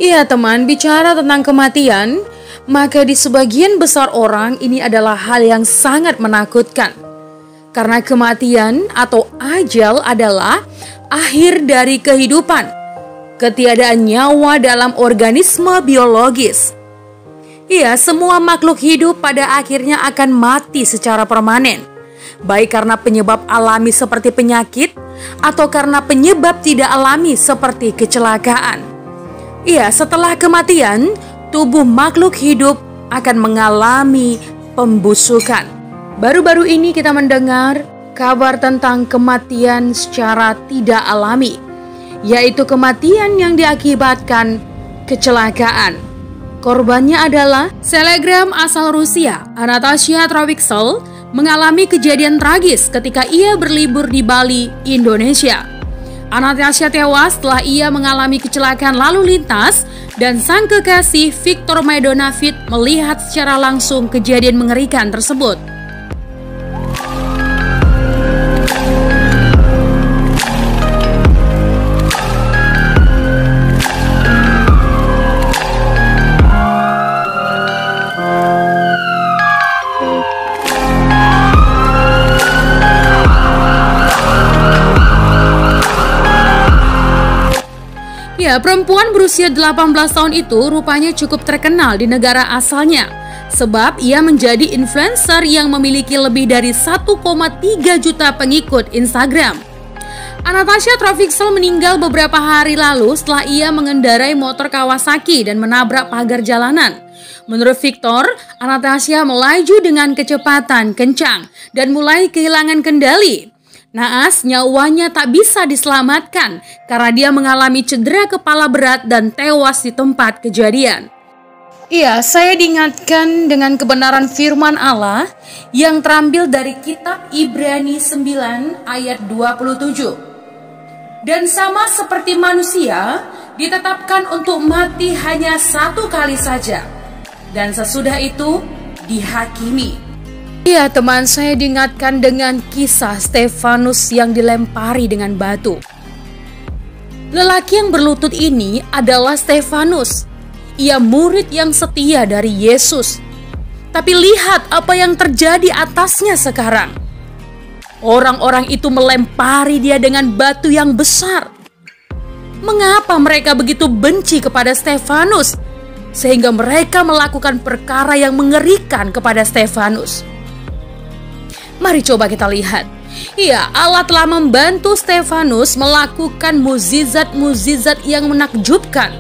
Iya teman, bicara tentang kematian, maka di sebagian besar orang ini adalah hal yang sangat menakutkan. Karena kematian atau ajal adalah akhir dari kehidupan, ketiadaan nyawa dalam organisme biologis. Iya, semua makhluk hidup pada akhirnya akan mati secara permanen, baik karena penyebab alami seperti penyakit atau karena penyebab tidak alami seperti kecelakaan. Iya, setelah kematian, tubuh makhluk hidup akan mengalami pembusukan. Baru-baru ini kita mendengar kabar tentang kematian secara tidak alami, yaitu kematian yang diakibatkan kecelakaan. Korbannya adalah selebgram asal Rusia, Anastasia Troviksel, mengalami kejadian tragis ketika ia berlibur di Bali, Indonesia. Anastasia tewas setelah ia mengalami kecelakaan lalu lintas dan sang kekasih Viktor Maidonavid melihat secara langsung kejadian mengerikan tersebut. Ya, perempuan berusia 18 tahun itu rupanya cukup terkenal di negara asalnya, sebab ia menjadi influencer yang memiliki lebih dari 1,3 juta pengikut Instagram. Anastasia Troviksel meninggal beberapa hari lalu setelah ia mengendarai motor Kawasaki dan menabrak pagar jalanan. Menurut Viktor, Anastasia melaju dengan kecepatan kencang dan mulai kehilangan kendali. Naas, nyawanya tak bisa diselamatkan karena dia mengalami cedera kepala berat dan tewas di tempat kejadian. Iya, saya diingatkan dengan kebenaran firman Allah yang terambil dari kitab Ibrani 9 ayat 27. Dan sama seperti manusia, ditetapkan untuk mati hanya satu kali saja, dan sesudah itu dihakimi. Iya teman, saya diingatkan dengan kisah Stefanus yang dilempari dengan batu. Lelaki yang berlutut ini adalah Stefanus. Ia murid yang setia dari Yesus. Tapi lihat apa yang terjadi atasnya sekarang. Orang-orang itu melempari dia dengan batu yang besar. Mengapa mereka begitu benci kepada Stefanus sehingga mereka melakukan perkara yang mengerikan kepada Stefanus? Mari coba kita lihat. Iya, Allah telah membantu Stefanus melakukan mukjizat-mukjizat yang menakjubkan.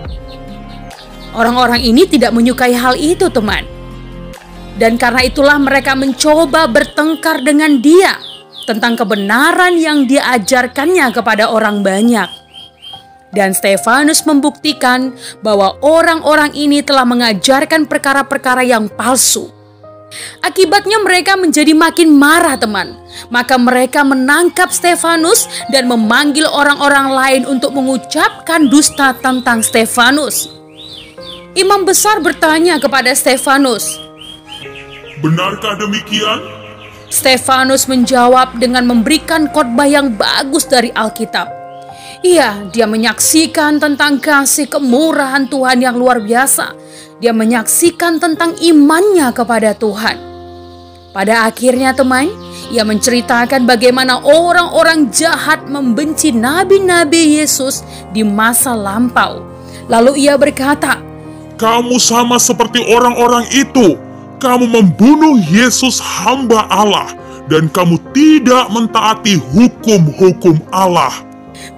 Orang-orang ini tidak menyukai hal itu, teman. Dan karena itulah mereka mencoba bertengkar dengan dia tentang kebenaran yang diajarkannya kepada orang banyak. Dan Stefanus membuktikan bahwa orang-orang ini telah mengajarkan perkara-perkara yang palsu. Akibatnya mereka menjadi makin marah, teman. Maka mereka menangkap Stefanus dan memanggil orang-orang lain untuk mengucapkan dusta tentang Stefanus. Imam besar bertanya kepada Stefanus, "Benarkah demikian?" Stefanus menjawab dengan memberikan khotbah yang bagus dari Alkitab. Iya, dia menyaksikan tentang kasih kemurahan Tuhan yang luar biasa. Dia menyaksikan tentang imannya kepada Tuhan. Pada akhirnya teman, ia menceritakan bagaimana orang-orang jahat membenci nabi-nabi Yesus di masa lampau. Lalu ia berkata, "Kamu sama seperti orang-orang itu. Kamu membunuh Yesus hamba Allah dan kamu tidak mentaati hukum-hukum Allah."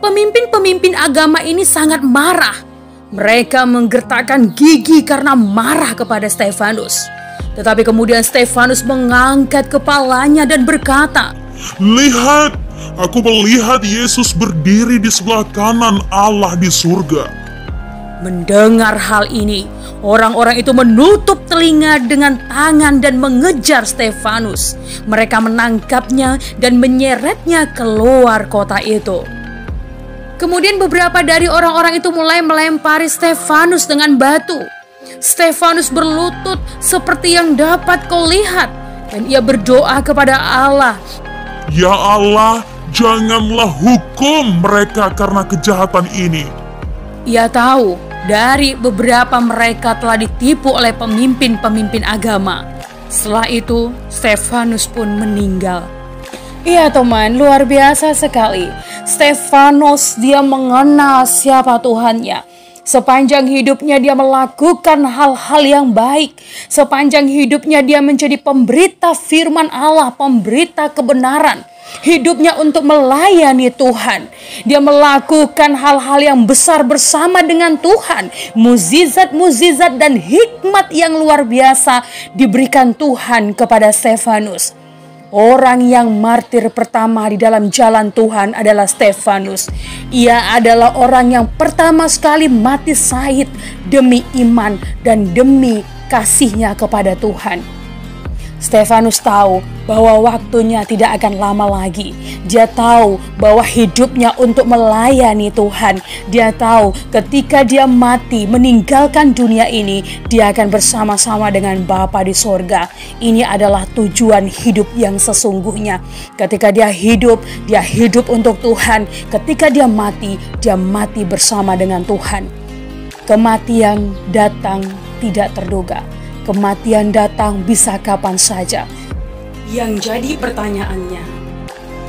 Pemimpin-pemimpin agama ini sangat marah. Mereka menggertakkan gigi karena marah kepada Stefanus. Tetapi kemudian Stefanus mengangkat kepalanya dan berkata, "Lihat, aku melihat Yesus berdiri di sebelah kanan Allah di surga." Mendengar hal ini, orang-orang itu menutup telinga dengan tangan dan mengejar Stefanus. Mereka menangkapnya dan menyeretnya keluar kota itu. Kemudian beberapa dari orang-orang itu mulai melempari Stefanus dengan batu. Stefanus berlutut seperti yang dapat kau lihat, dan ia berdoa kepada Allah, "Ya Allah, janganlah hukum mereka karena kejahatan ini." Ia tahu dari beberapa mereka telah ditipu oleh pemimpin-pemimpin agama. Setelah itu, Stefanus pun meninggal. Iya teman, luar biasa sekali. Stefanus dia mengenal siapa Tuhannya. Sepanjang hidupnya dia melakukan hal-hal yang baik. Sepanjang hidupnya dia menjadi pemberita firman Allah, pemberita kebenaran. Hidupnya untuk melayani Tuhan. Dia melakukan hal-hal yang besar bersama dengan Tuhan. Mukjizat-mukjizat dan hikmat yang luar biasa diberikan Tuhan kepada Stefanus. Orang yang martir pertama di dalam jalan Tuhan adalah Stefanus. Ia adalah orang yang pertama sekali mati syahid demi iman dan demi kasihnya kepada Tuhan. Stefanus tahu bahwa waktunya tidak akan lama lagi. Dia tahu bahwa hidupnya untuk melayani Tuhan. Dia tahu ketika dia mati meninggalkan dunia ini, dia akan bersama-sama dengan Bapa di sorga. Ini adalah tujuan hidup yang sesungguhnya. Ketika dia hidup untuk Tuhan. Ketika dia mati bersama dengan Tuhan. Kematian datang tidak terduga. Kematian datang bisa kapan saja. Yang jadi pertanyaannya,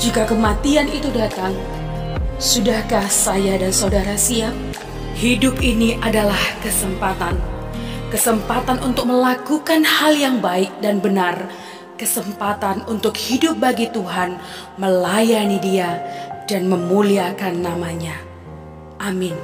jika kematian itu datang, sudahkah saya dan saudara siap? Hidup ini adalah kesempatan. Kesempatan untuk melakukan hal yang baik dan benar. Kesempatan untuk hidup bagi Tuhan, melayani Dia, dan memuliakan namanya. Amin.